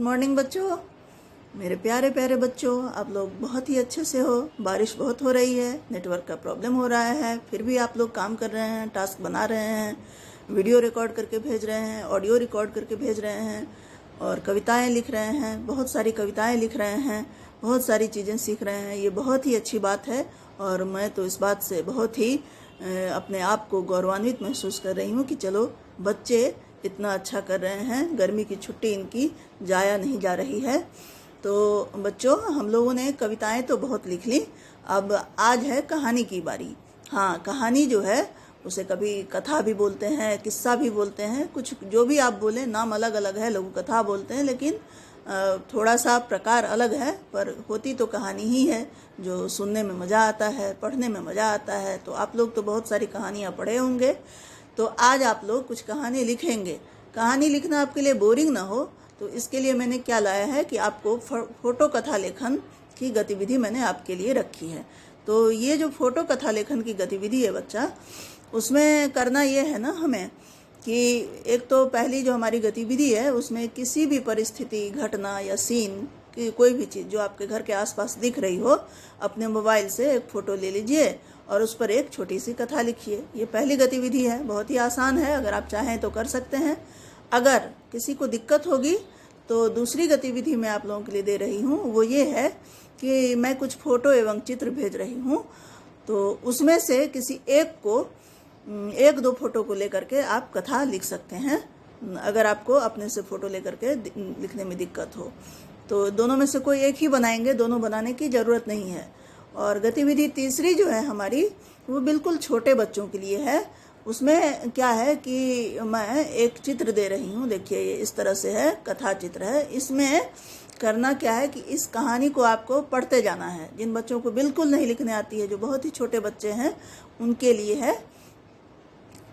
Morning बच्चों, मेरे प्यारे प्यारे बच्चों, आप लोग बहुत ही अच्छे से हो। बारिश बहुत हो रही है, नेटवर्क का प्रॉब्लम हो रहा है, फिर भी आप लोग काम कर रहे हैं, टास्क बना रहे हैं, वीडियो रिकॉर्ड करके भेज रहे हैं, ऑडियो रिकॉर्ड करके भेज रहे हैं और कविताएं लिख रहे हैं, बहुत सारी कविताएं लिख रहे हैं, बहुत सारी चीज़ें सीख रहे हैं। ये बहुत ही अच्छी बात है और मैं तो इस बात से बहुत ही अपने आप को गौरवान्वित महसूस कर रही हूँ कि चलो बच्चे इतना अच्छा कर रहे हैं, गर्मी की छुट्टी इनकी जाया नहीं जा रही है। तो बच्चों, हम लोगों ने कविताएं तो बहुत लिख ली, अब आज है कहानी की बारी। हाँ, कहानी जो है उसे कभी कथा भी बोलते हैं, किस्सा भी बोलते हैं, कुछ जो भी आप बोलें, नाम अलग अलग है, लघु कथा बोलते हैं, लेकिन थोड़ा सा प्रकार अलग है, पर होती तो कहानी ही है जो सुनने में मज़ा आता है, पढ़ने में मज़ा आता है। तो आप लोग तो बहुत सारी कहानियाँ पढ़े होंगे, तो आज आप लोग कुछ कहानी लिखेंगे। कहानी लिखना आपके लिए बोरिंग ना हो, तो इसके लिए मैंने क्या लाया है कि आपको फोटो कथा लेखन की गतिविधि मैंने आपके लिए रखी है। तो ये जो फोटो कथा लेखन की गतिविधि है बच्चा, उसमें करना ये है ना हमें कि एक तो पहली जो हमारी गतिविधि है उसमें किसी भी परिस्थिति, घटना या सीन की कोई भी चीज़ जो आपके घर के आसपास दिख रही हो, अपने मोबाइल से एक फ़ोटो ले लीजिए और उस पर एक छोटी सी कथा लिखिए। ये पहली गतिविधि है, बहुत ही आसान है, अगर आप चाहें तो कर सकते हैं। अगर किसी को दिक्कत होगी तो दूसरी गतिविधि मैं आप लोगों के लिए दे रही हूँ, वो ये है कि मैं कुछ फ़ोटो एवं चित्र भेज रही हूँ, तो उसमें से किसी एक दो फोटो को लेकर के आप कथा लिख सकते हैं। अगर आपको अपने से फ़ोटो लेकर के लिखने में दिक्कत हो तो दोनों में से कोई एक ही बनाएंगे, दोनों बनाने की ज़रूरत नहीं है। और गतिविधि तीसरी जो है हमारी, वो बिल्कुल छोटे बच्चों के लिए है। उसमें क्या है कि मैं एक चित्र दे रही हूँ, देखिए ये इस तरह से है, कथा चित्र है। इसमें करना क्या है कि इस कहानी को आपको पढ़ते जाना है। जिन बच्चों को बिल्कुल नहीं लिखने आती है, जो बहुत ही छोटे बच्चे हैं, उनके लिए है।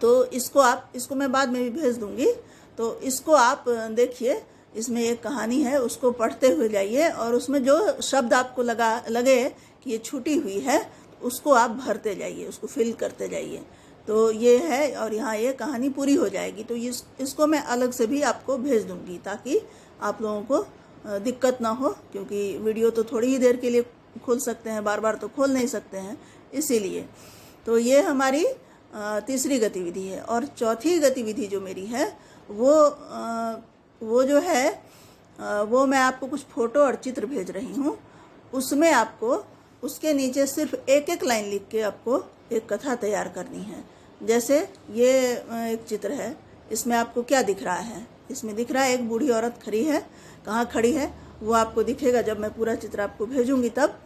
तो इसको मैं बाद में भी भेज दूंगी। तो इसको आप देखिए, इसमें एक कहानी है, उसको पढ़ते हुए जाइए और उसमें जो शब्द आपको लगे कि ये छूटी हुई है, उसको आप भरते जाइए, उसको फिल करते जाइए। तो ये है, और यहाँ ये कहानी पूरी हो जाएगी। तो इसको मैं अलग से भी आपको भेज दूंगी ताकि आप लोगों को दिक्कत ना हो, क्योंकि वीडियो तो थोड़ी ही देर के लिए खोल सकते हैं, बार बार तो खोल नहीं सकते हैं, इसीलिए। तो ये हमारी तीसरी गतिविधि है। और चौथी गतिविधि जो मेरी है वो जो है वो मैं आपको कुछ फ़ोटो और चित्र भेज रही हूँ। उसमें आपको उसके नीचे सिर्फ एक एक लाइन लिख के आपको एक कथा तैयार करनी है। जैसे ये एक चित्र है, इसमें आपको क्या दिख रहा है? इसमें दिख रहा है एक बूढ़ी औरत खड़ी है। कहाँ खड़ी है वो आपको दिखेगा जब मैं पूरा चित्र आपको भेजूंगी तब।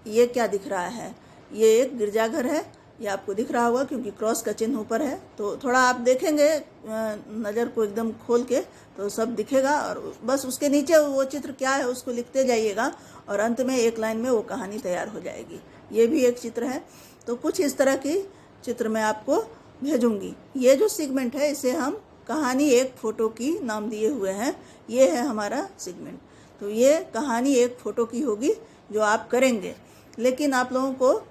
ये क्या दिख रहा है? ये एक गिरजाघर है, ये आपको दिख रहा होगा क्योंकि क्रॉस का चिन्ह ऊपर है। तो थोड़ा आप देखेंगे नज़र को एकदम खोल के तो सब दिखेगा, और बस उसके नीचे वो चित्र क्या है उसको लिखते जाइएगा और अंत में एक लाइन में वो कहानी तैयार हो जाएगी। ये भी एक चित्र है। तो कुछ इस तरह की चित्र मैं आपको भेजूंगी। ये जो सेगमेंट है इसे हम कहानी एक फ़ोटो की नाम दिए हुए हैं। ये है हमारा सेगमेंट। तो ये कहानी एक फ़ोटो की होगी जो आप करेंगे। लेकिन आप लोगों को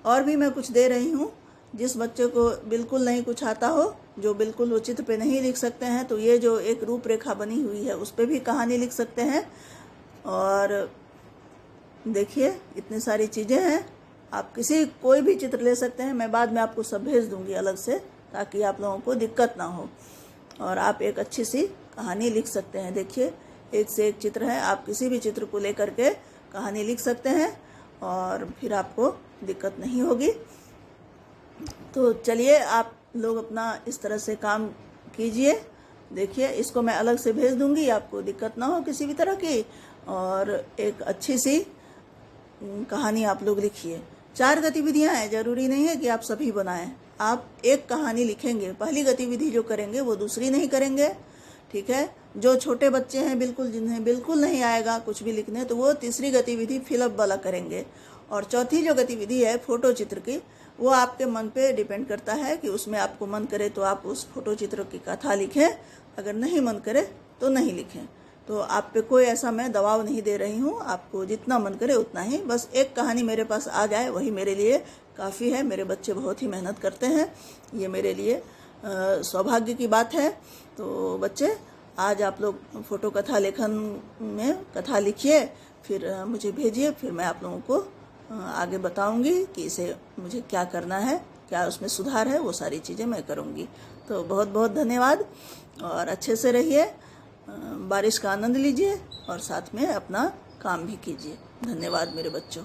और भी मैं कुछ दे रही हूँ। जिस बच्चे को बिल्कुल नहीं कुछ आता हो, जो बिल्कुल वो चित्र पे नहीं लिख सकते हैं, तो ये जो एक रूपरेखा बनी हुई है उस पर भी कहानी लिख सकते हैं। और देखिए इतनी सारी चीज़ें हैं, आप कोई भी चित्र ले सकते हैं। मैं बाद में आपको सब भेज दूंगी अलग से, ताकि आप लोगों को दिक्कत ना हो और आप एक अच्छी सी कहानी लिख सकते हैं। देखिए एक से एक चित्र है, आप किसी भी चित्र को लेकर के कहानी लिख सकते हैं और फिर आपको दिक्कत नहीं होगी। तो चलिए आप लोग अपना इस तरह से काम कीजिए। देखिए इसको मैं अलग से भेज दूंगी, आपको दिक्कत ना हो किसी भी तरह की, और एक अच्छी सी कहानी आप लोग लिखिए। 4 गतिविधियां हैं, जरूरी नहीं है कि आप सभी बनाएं। आप एक कहानी लिखेंगे, पहली गतिविधि जो करेंगे वो दूसरी नहीं करेंगे, ठीक है। जो छोटे बच्चे हैं बिल्कुल, जिन्हें बिल्कुल नहीं आएगा कुछ भी लिखने, तो वो तीसरी गतिविधि फिलअप वाला करेंगे। और चौथी जो गतिविधि है फोटो चित्र की, वो आपके मन पे डिपेंड करता है कि उसमें आपको मन करे तो आप उस फोटो चित्र की कथा लिखें, अगर नहीं मन करे तो नहीं लिखें। तो आप पे कोई ऐसा मैं दबाव नहीं दे रही हूँ, आपको जितना मन करे उतना ही, बस एक कहानी मेरे पास आ जाए वही मेरे लिए काफ़ी है। मेरे बच्चे बहुत ही मेहनत करते हैं, ये मेरे लिए सौभाग्य की बात है। तो बच्चे आज आप लोग फोटो कथा लेखन में कथा लिखिए, फिर मुझे भेजिए, फिर मैं आप लोगों को आगे बताऊंगी कि इसे मुझे क्या करना है, क्या उसमें सुधार है, वो सारी चीज़ें मैं करूंगी। तो बहुत बहुत धन्यवाद और अच्छे से रहिए, बारिश का आनंद लीजिए और साथ में अपना काम भी कीजिए। धन्यवाद मेरे बच्चों।